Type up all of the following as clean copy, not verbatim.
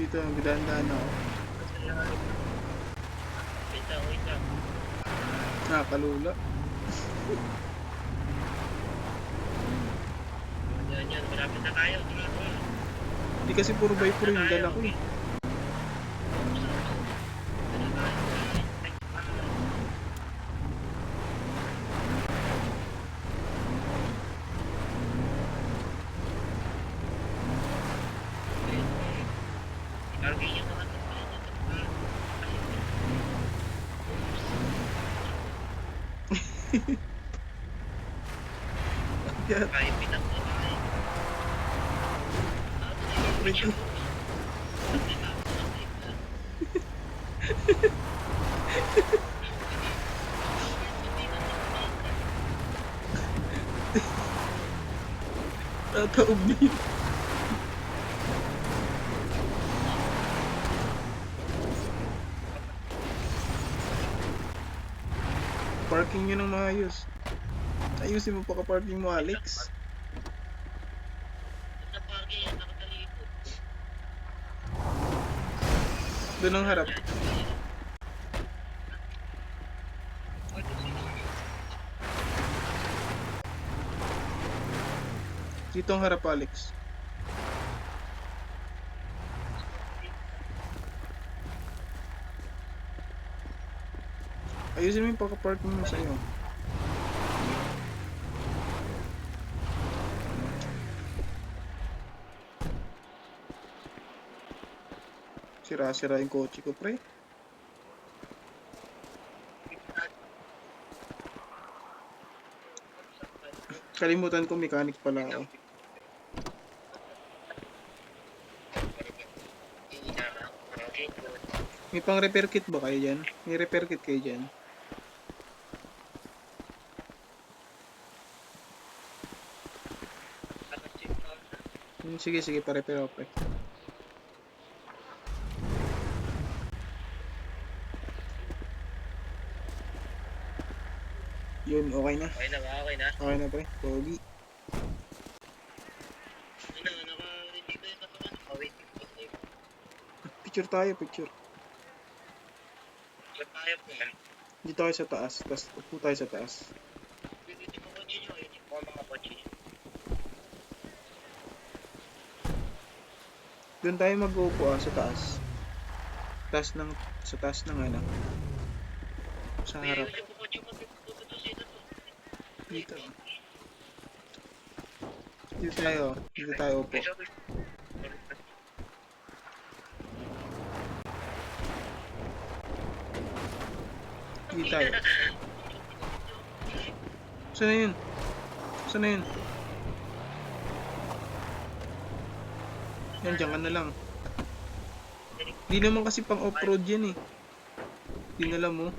dito, magdaan-daan ako. Wait lang. Nakakalula. Yan, malapit na tayo. Hindi kasi puro by 4 yung dala ko eh. Yan. Medyo. Tataob din. Parking nyo ng maayos. Ayusin mo paka-parking mo, Alex. Doon ang harap. Dito ang harap, Alex. Ayusin mo yung paka-parking mo sa'yo. Sira-sira yung kotse ko, pre. Kalimutan ko, mechanic pala ako. May pang repair kit ba kayo dyan? May repair kit kayo dyan? Sige, sige, pa-repair ako, pre. Yun, okay na. Okay na ba? Okay na, pre. Pogi. Picture tayo, picture. Dito tayo sa taas. Tapos upo tayo sa taas. Doon tayo mag-uupo sa taas. Sa taas ng ano. Sa harap. Dito. Dito tayo upo. Dito tayo. Saan na yun? Saan na yun? Yan, dyan ka na lang. Di naman kasi pang off-road yan eh. Dinala mo.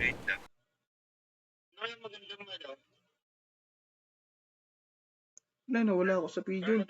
Wala na, wala ako sa pigeon.